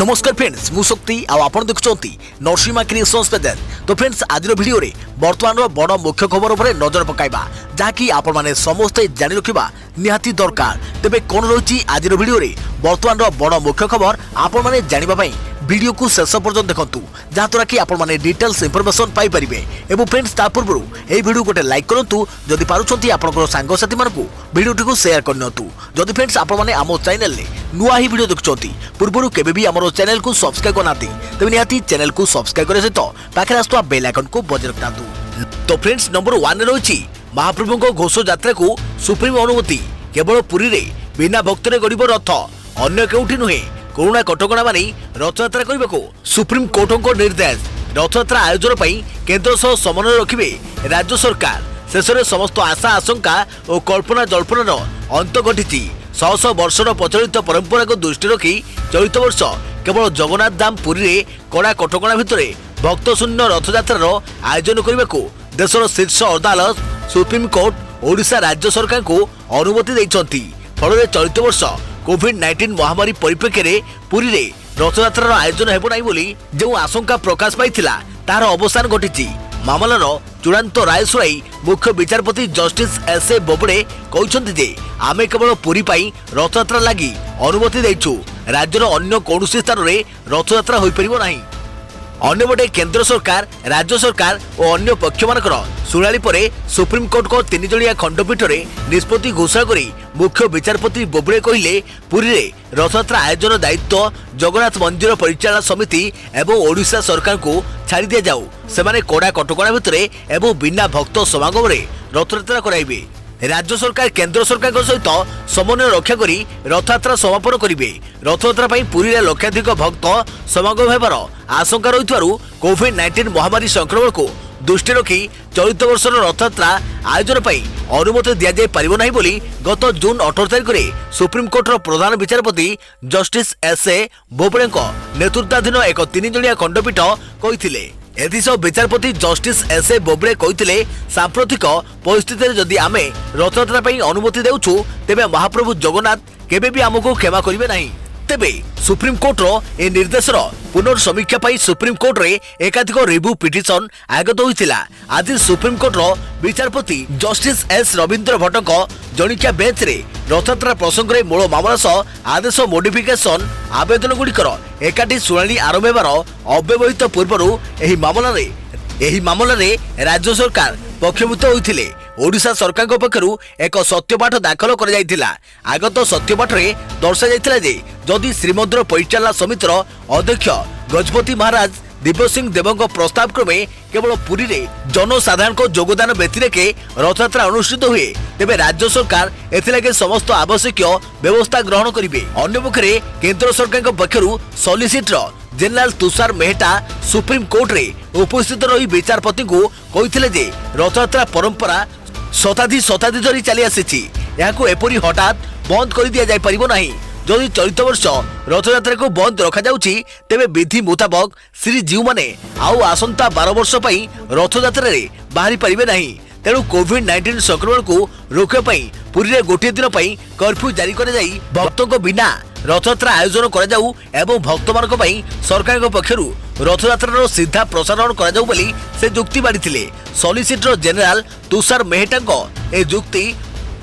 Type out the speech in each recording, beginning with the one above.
नमस्कार फ्रेंड्स मु शक्ति आपण देखुंती नरसिंहा क्रिएशंस पेज। तो फ्रेंड्स आज वीडियो रे वर्तमान बड़ मुख्य खबर उपर नजर पकाइबा जहाँकि आपण माने समस्ते जानि रखिबा निहाती दरकार। तेबे कोन रही आज वीडियो रे वर्तमान बड़ मुख्य खबर आपण माने जानिबा पई वीडियो को शेष पर्यंत देखंतु जहाँद्वारा कि आपण माने डिटेल्स इंफॉर्मेशन पाई परिबे। एवं फ्रेंड्स ता पूर्व ए वीडियो गोटे लाइक करंतु जदि पारुछंती आपनकर सांग साथी मानकु वीडियो को शेयर करनतु। जदि फ्रेंड्स आपण माने आमो चैनल ले नुआ ही वीडियो देखुछंती पूर्व केबे भी हमरो चैनल को सब्सक्राइब करनाती तबे निहाती चैनल को सब्सक्राइब करे सहित पाखे आस्तुवा बेल आइकन को बजाय रखतातु। तो फ्रेंड्स नंबर 1 रही महाप्रभु को घोष यात्रा को सुप्रीम अनुमति केवल पुरी रे बिना भक्तरे गरीब रथ अन्य केउठी नुहे कोरोना कटकणा मानि रथयात्रा करने को सुप्रीम कोर्ट निर्देश। रथयात्रा आयोजन पर केन्द्र सह समन्वय रखिबे राज्य सरकार। शेष में समस्त आशा आशंका और कल्पना जल्पनार अंत घटी शह शह वर्षर प्रचलित परंपरा को दृष्टि रखी चलित वर्ष केवल जगन्नाथ धाम पुरी रे कड़ा कटकणा भितर भक्त शून्य रथयात्रार आयोजन करने को देशर शीर्ष अदालत सुप्रीम कोर्ट ओडिशा राज्य सरकार को अनुमति देइछंती। फल चलित वर्ष कोविड-19 महामारी परिप्रेक्षी में पुरी रे रथयात्रार आयोजन हेबो नाही बोली जो आशंका प्रकाश पाइथिला तार अवसान घटी मामलार चूड़ांत राय सुनाई मुख्य विचारपति जस्टिस एस.ए. बोबड़े कहते जे आमे केवल पुरी पाई रथयात्रा लगी अनुमति देइछु राज्यर अन्य कौनसी स्थान में रथयात्रा होई परिबो नाही। अन्यपटे केंद्र सरकार राज्य सरकार और अन्य पक्ष मानकर शुणाणी पर सुप्रीम कोर्ट को 3 जणिया खंडपीठ में निष्पत्ति घोषणा करी मुख्य विचारपति बोबड़े कहले पुरी रे रथयात्रा आयोजन दायित्व जगन्नाथ मंदिर परिचालना समिति एवं ओडिशा सरकार को छाड़ी दिया जाऊ। सेमाने कड़ा कटकणा भितर एवं बिना भक्त समागम रे रथयात्रा कराइबे। राज्य सरकार केंद्र सरकार सहित समन्वय रक्षा करी रथयात्रा समापन करेंगे। रथयात्रा पुरी रे लक्षाधिक भक्त समागम होबार आशंका रही कोविड-19 महामारी संक्रमण को दृष्टि रखी चलित वर्षर रथयात्रा आयोजन पर अनुमति दि जाय परिबो नाही बोली गत जून 18 तारिख में सुप्रीम कोर्टर प्रधान विचारपति जस्टिस एस.ए. बोबड़े नेतृत्वाधीन एक 3 जणिया खंडपीठ कहिथिले। एथिसह विचारपति जस्टिस एस.ए. बोबड़े कहते सांप्रतिक परिस्थिति जदि आमे रथयात्रा पर अनुमति देउछु तेबे महाप्रभु जगन्नाथ केबे भी आमको क्षमा करिवे नाही। तेबे सुप्रीम कोर्टर ए निर्देशर पुनर्समीक्षा पाई सुप्रीम कोर्ट रे एकाधिक रिव्यू पिटिशन आगत होइतिला। आज सुप्रीम कोर्टर विचारपति जस्टिस एस रविंद्र भट्टक जणिकिया बेंच रे रथयात्रा प्रसंग रे मूल मामला सह आदेश मोडिफिकेशन आवेदन गुड़िकर एकाठी शुणाणी आरंभ हेबार अव्यवहित पूर्व एही मामला रे राज्य सरकार पक्षभूत होइथिले। ओडिशा सरकार पक्षरु एक सत्यपाठ दाखल कर जाइथिला। आगत सत्यपाठ रे दर्शा जाइथिला जे जदि श्रीमंदिर परिचालना समितिर अध्यक्ष गजपति महाराज दिव्य सिंह देवଙ୍କ प्रस्ताव क्रमे केवल पुरी रे जनसाधारण को योगदान व्यतिरेके रथयात्रा अनुष्ठित हुए तेबे राज्य सरकार एथिलागे समस्त आवश्यक व्यवस्था ग्रहण करिवे। अन्य पक्षरे केंद्र सरकार पक्षरु solicitor general Tushar Mehta supreme court रे उपस्थित रही विचारपति को कहिथिले जे रथयात्रा परंपरा शताब्दी धरी चली आसी एपरी हठात बंद कर दिया जाय परिबो नाही। जदि चलित वर्ष रथयात्रा को बंद रखा जाउची तेबे विधि मुताबक श्रीजीव माने आउ आसंता 12 वर्ष पई रथयात्रा रे बाहरी परिबे नाही। तेणु कोविड-19 संक्रमण को रोकने पई पुरी रे गोटे दिन पई कर्फ्यू जारी करे जाई भक्तों को बिना रथयात्रा आयोजन करा जाऊ एवं भक्त मानक पई सरकार को पक्षरु रथयात्रा सीधा प्रसारण करा जाऊ बोली से जुक्ति बाढ़ी। सॉलिसिटर जनरल तुषार मेहता ए जुक्ति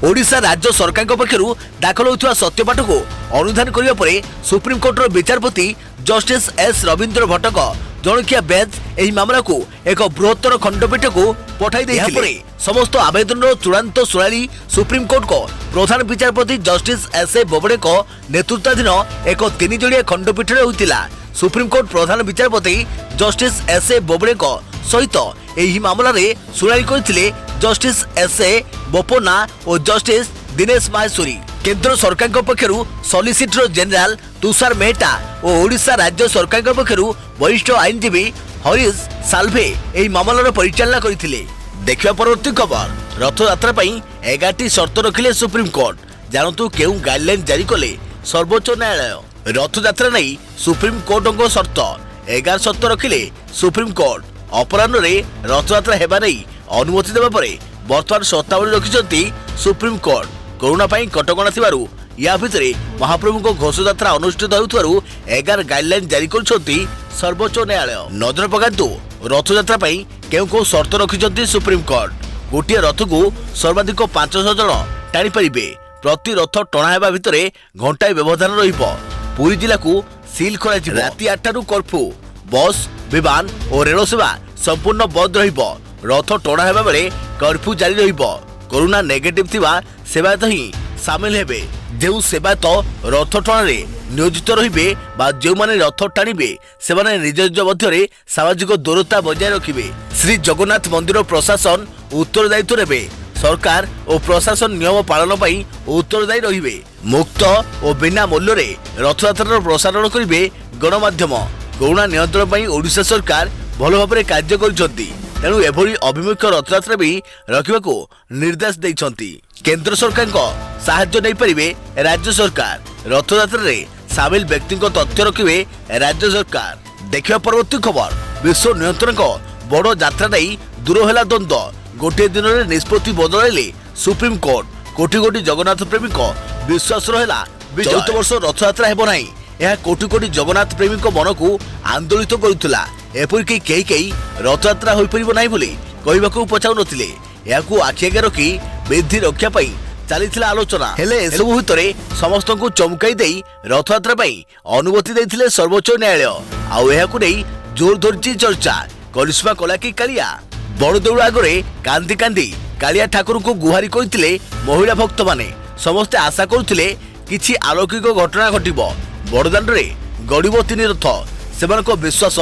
ओडिशा राज्य सरकार पक्षरु दाखल होइथवा सत्यपाठ को अनुधान करिया परे सुप्रीम कोर्टर विचारपति जस्टिस एस रविंद्र भट्टक जणकिया बेंच एही मामला को एक बृहत्तर खंडपीठ को पठाई दैथिले। समस्त आवेदन चूड़ांत शुणाणी सुप्रीम कोर्ट को प्रधान विचारपति जस्टिस एस.ए. बोबड़े को नेतृत्वाधीन एक 3 जणिया खंडपीठ रे होइतिला। सुप्रीम कोर्ट प्रधान विचारपति जस्टिस एस.ए. बोबड़े को सहित एही मामला रे शुणाणी करथिले जस्टिस एस.ए. बोपन्ना और जस्टिस दिनेश माहेश्वरी। केंद्र सरकार पक्षरु सॉलिसिटर जनरल तुषार मेहता और ओडिशा राज्य सरकार पक्षरु वरिष्ठ आईनजीवी हरीश साल्भे एही मामलार परिचालना करथिले। देखिबा परवर्ती खबर रथयात्रा पई 11टी शर्त रखिले सुप्रीम कोर्ट। जानतु केउ गाइडलाइन जारी कले सर्वोच्च न्यायालय। रथयात्रा नहीं सुप्रीम कोर्ट शर्त 11 शर्त रखिले सुप्रीम कोर्ट। अपराह्न रे रथयात्रा हेबा नहीं अनुमति देबा परे वर्तमान शर्तावली रखिसंती सुप्रीम कोर्ट। कोरोना पई कटकणा थिबारु या भितर महाप्रभु घोषयात्रा अनुष्ठित होउथवारु 11 गाइडलाइन जारी करछंती सर्वोच्च न्यायालय। नजर पकांतु रथयात्रा पई केउ को शर्त रखिछंती सुप्रीम कोर्ट। गोटे रथ को सर्वाधिक 500 जन टाणी पारिबे। प्रति रथ टणा हेबा भितर घंटाए व्यवधान रहिबो। पुरी जिला को सील करा जिवो। राति 8 टारू कर्फ्यू। बस विमान और रेल सेवा संपूर्ण बंद रहिबो। रथ टणा हेबा बेले कर्फ्यू जारी रहिबो। कोरोना नेगेटिव थिबा सेवायत ही सामिल हेबे। जो सेवायत रथ टणारे नियोजित रहिबे बा जो माने रथ टाणिबे से माने निज निज मध्यरे सामाजिक दूरता बजाय रखिबे। श्री जगन्नाथ मंदिर प्रशासन उत्तरदायित्व नेबे। सरकार और प्रशासन नियम पालन पई उत्तरदायी रहिबे। मुक्त और बिना मूल्य रे रथयात्रा प्रसारण करिबे गणमाध्यम। कोरोना नियंत्रण पई ओडिशा सरकार भल भाबरे कार्य करिसंती। तेणु एभली अभिमुख्य रथयात्रा भी रखिबाको निर्देश दैछंती। केंद्र सरकार को साहाय्य नहीं पारिबे राज्य सरकार। रथयात्रा रे सामिल व्यक्ति को तथ्य रखिबे राज्य सरकार। देखिबा परवर्ती खबर। विश्व नियंत्रण को बड़ यात्रा नहीं दूर हैला द्वंद्व। गोटे दिन में निष्पत्ति बदलाइले सुप्रीम कोर्ट। कोटी कोटी जगन्नाथ प्रेमी को विश्वास रहा चौथ वर्ष रथयात्रा हेब नहीं। यह कोटी कोटी जगन्नाथ प्रेमी मन को आंदोलित करुला। एपरिक कई रथयात्रा हो पार ना कहवाक पचाऊ नथिले। याकू आखि आगे रखी वृद्धि रक्षा चली आलोचना हेले एसबु भितर समस्त को चमकाई दे रथयात्रा अनुमति देथिले सर्वोच्च न्यायालय। आउ एहाकू नहीं जोर धरची चर्चा। करिश्मा कला कि कालिया बड़देउल आगे कांदी कांदी कालिया ठाकुर को गुहारी करथिले महिला भक्त माने। समस्ते आशा करुथिले किछि अलौकिक घटना घटिबो। बड़दाण्डरे गड़िबो 3 रथ। सेमानको विश्वास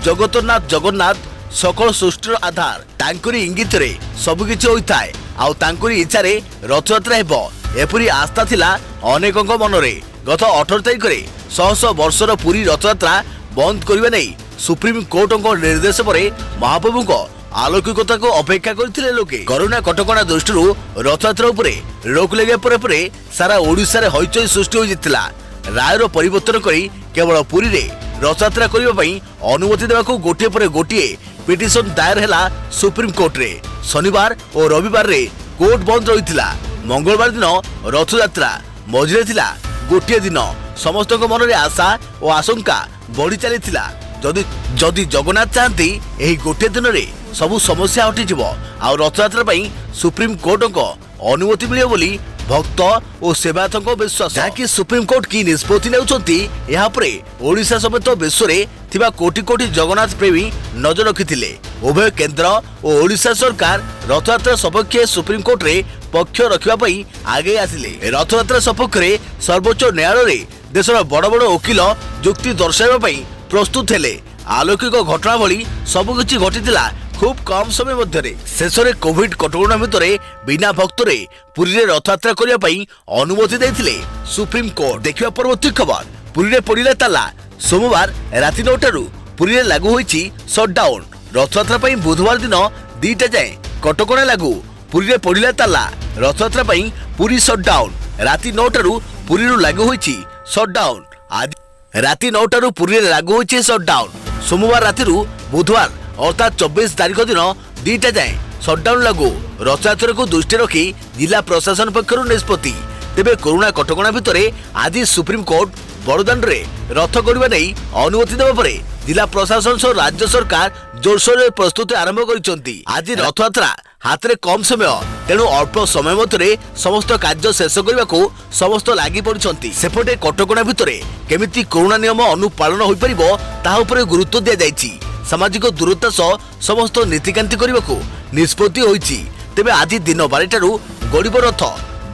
जगतनाथ जगन्नाथ सकल सृष्टिर आधार। तांकरी इंगित रे सबकिछि होइथाय। आउ तांकरी इच्छारे रथयात्रा हेबो एपरि आस्था थिला अनेकक मनरे। गत 18 तारिख रे 100 वर्षर पुरी रथयात्रा बंद करिबा नै सुप्रीम कोर्टक निर्देश परे महाप्रभु को आलौकिकता को अपेक्षा करथिले लोके। कोरोना कटकणा दृष्टि रथयात्रा उपरे रोक लगे परे सारा ओडिशा रे हईचई सृष्टि हो जितला। रायर परिवर्तन करी केवल पुरी रे रथयात्रा करबा पई अनुमति देबाको गोटे परे गोटे पिटिशन दायर हैला सुप्रीम कोर्ट रे। शनिवार और रविवार रे कोर्ट बंद रहिथिला। मंगलवार दिन रथयात्रा मझिरे थिला गोटे दिन। समस्त मन रे आशा और आशंका बढ़ी चलीथिला। जदि जगन्नाथ चाहती एही गोटे दिन रे सबु समस्या हटि जिवो आ रथयात्रा पई सुप्रीम कोर्ट को अनुमति मिलियो बोली भक्त और सेवायतों विश्वास। जहाँकि सुप्रीम कोर्ट की निष्पत्ति नेउछंती यहाँ परे ओडिशा समेत विश्व रे थिबा कोटी कोटी जगन्नाथ प्रेमी नजर रखिथिले। उभय केंद्र और ओडिशा सरकार रथयात्रा सपक्ष सुप्रीम कोर्ट रे पक्ष रखिबा पई आगे आसिले। रथयात्रा सपक्ष रे सर्वोच्च न्यायालय रे देशर बड़ बड़ वकील जुक्ति दर्शाइबा पई प्रस्तुत हेले। आलौकिक घटना भली सबकिछि घटिथिला खूब कम समय मध्य शेष में कोविड कटकणा भितर बिना भक्तरे पुरी रे रथयात्रा करने पई अनुमति देथिले सुप्रीम कोर्ट। देखिबा परवर्ती खबर। पुरी रे पड़िला ताला। सोमवार राति 9 टारू पुरी रे लागू होईची शटडाउन। रथयात्रा पई बुधवार दिन 2टा जाए कटकणा लागू। पुरी रे पड़िला ताला। रथयात्रा पई पुरी शटडाउन। राति 9 टारू पुरी रो लागू होईची शटडाउन। आज राति 9 टारू पुरी रे लागू होईची शटडाउन। सोमवार राति बुधवार अर्थात 24 तारिख दिन 2टा जाए शटडाउन लागू। रथयात्रा को दृष्टि रखी जिला प्रशासन पक्षर निष्पत्ति। तेबे कोरोना कटकणा भितर आज सुप्रीम कोर्ट बड़दाण्ड रे रथ गड़िबा नहीं अनुमति देबा परे जिला प्रशासन सह राज्य सरकार जोरसोर प्रस्तुति आरंभ करिसंती। आज रथयात्रा हाथ में कम समय तेणु अल्प समय मध्य समस्त कार्य शेष करने को समस्त लगी पड़ती। सेपटे कटकणा भितर केमिति कोरोना नियम अनुपालन हो पारिबो ताहा उपरे गुरुत्व दिया जायछि। सामाजिक दूरता सह समस्त नीतिकांति करने को निष्पत्ति होईछि। तेबे आज दिन 12टारू गड़िब रथ।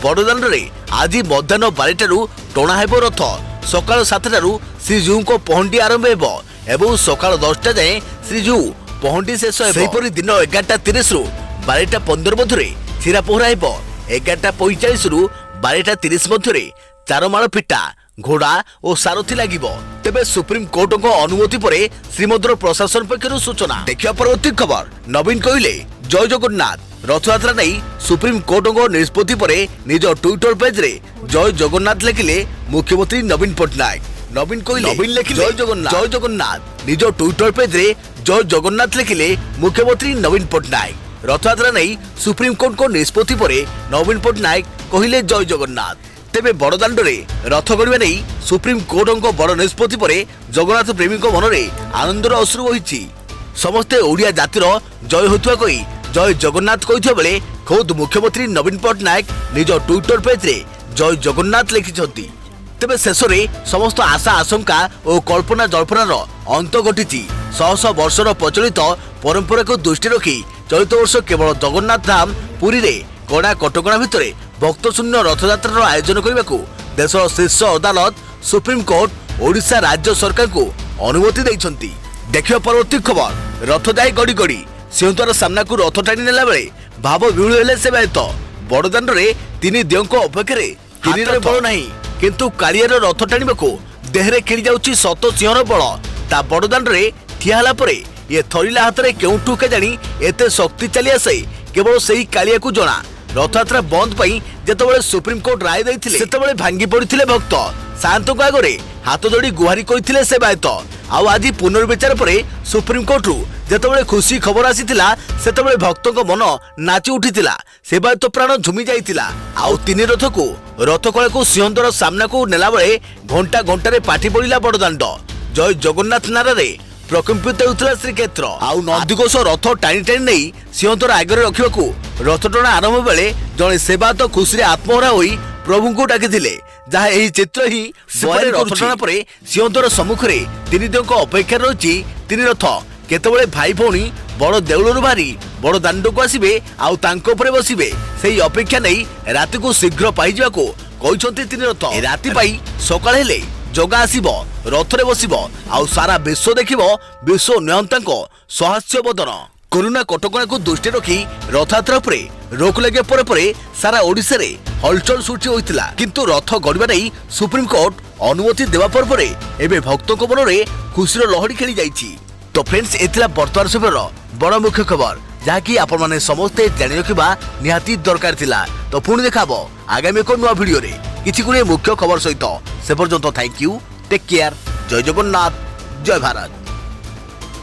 बड़दाण्ड रे आज मध्याह्न 12टारू टणा हेबो रथ। सकाळ 7टारू श्रीजीऊ को पहंडी आरंभ हेबो एवं सकाळ 10टा जाए श्रीजीऊ पहंडी शेष हेबो। सेहिपरि दिन 11:30 रु 12:15 मध्य छीरा पोहरा हेबो। 11:45 रु 12:30 मध्य चारमाळ पिटा घोड़ा और सारथी लागिबो। तेबे सुप्रीम कोर्ट को अनुमति परे श्रीमंदिर प्रशासन पक्षरु सूचना। देखिया परवर्ती खबर। नवीन कहिले जय जगन्नाथ। रथयात्रा नहीं सुप्रीम कोर्ट को निष्पत्ति परे निज ट्विटर पेज रे जय जगन्नाथ लिखिले मुख्यमंत्री नवीन पटनायक। नवीन कहिले जय जगन्नाथ। निज ट्विटर पेज रे जय जगन्नाथ लिखिले मुख्यमंत्री नवीन पटनायक। रथयात्रा नहीं सुप्रीम कोर्ट को निष्पत्ति परे नवीन पटनायक कहिले जय जगन्नाथ। तेबे बड़दाण्डरे रथ गड़िबा नहीं सुप्रीम कोर्टों बड़ निष्पत्ति पर जगन्नाथ प्रेमी मनरे आनंदर अश्रु बही समस्ते ओडिया जातिर जय होता कही जय जगन्नाथ कहते बेले खुद मुख्यमंत्री नवीन पट्टनायक निज ट्विटर पेज रे जय जगन्नाथ लिखिछंती। तेबे शेष में समस्त आशा आशंका और कल्पना जल्पनार अंत घटी शह शह वर्षर प्रचलित परंपरा को दृष्टि रखी चलित वर्ष केवल जगन्नाथ धाम पुरी रे कड़ा कटकणा भितर भक्तशून्य रथयात्रार आयोजन करने को देशर शीर्ष अदालत सुप्रीम कोर्ट ओडिशा राज्य सरकार को अनुमति देइछंती। देखियो परवर्ती खबर रथ जाए गड़ी गड़ी सिंहद्वार सामना को रथ टाणी नेला बेले भाव विहुल हेले सेवायत बड़दाण्डरे तीन दियों अपेक्षा बल नहीं किंतु कालियार रथ टाणीबाकू देहरे खेली जाउची सत सिंहर बल ता बड़दाण्डरे ठिया होला परे ये थरिला हाथ केउठू केजाणी एते शक्ति चली आसे केवल सेही कालिया को जना। रथयात्रा बंद पाई जेतेबेले सुप्रीम कोर्ट राय दैथिले सेतेबेले भांगी पड़िथिले भक्त शांत को आगरे हाथ जोड़ी गुहारी कहिथिले सेवायत आउ आज पुनर्विचार पर सुप्रीम कोर्ट रु जेतेबेले खुशी खबर आसीथिला सेतेबेले भक्तों को मन नाची उठिथिला सेवायत प्राण झुमी जाइथिला आउ तीन रथ को रथ कळे को सिंहद्वार सामना को नेला बेले घंटा घंटारे पाठी पड़िला बड़दाण्ड जय जगन्नाथ नारे प्रकम्पित होता श्रीक्षेत्र आउ नंदीघोष रथ टाणी टाणी नहीं सिंहद्वार आगे रखा रथ टଣା आरंभ बेले जड़े सेवायत खुशी आत्महरा हो प्रभु को डाकी जहाँ यही चित्र ही रथ टଣା पर सिंहद्वार सम्मुख में तीन दियों अपेक्षा रही तीन रथ केतबेले भाई भौणी बड़ देउलर बाहरी बड़ दाण्ड को आसबे आउ तांको उपरे बसिबे सेही अपेक्षा नहीं राति को शीघ्र पाई जाको कहते तीन रथ राति पाई सकाळ हेले जगा आसीबो रथरे बसिबो आउ सारा विश्व देखिबो विश्व नियंतांको सहास्य बदन। कोरोना कटकणा को दृष्टि रखी रथयात्रा उपरे रोक लगे परे परे सारा ओडिशा रे हलचल सृष्टि होइतिला किंतु रथ गड़िबा नै सुप्रीम कोर्ट अनुमति देवा पर एबे भक्तों को मन रे खुशीर लहड़ी खेली जाइछि। तो फ्रेंड्स एथिला वर्तमान समय बड़ मुख्य खबर जहाँकि आपण माने समस्ते जानि रखिबा निहाती दरकार थिला। तो पुणी देखाबो आगामी एक नुआ भिडियो रे किछि गुणे मुख्य खबर सहित से पर्यंत थैंक यू टेक केयर जय जगन्नाथ जय भारत।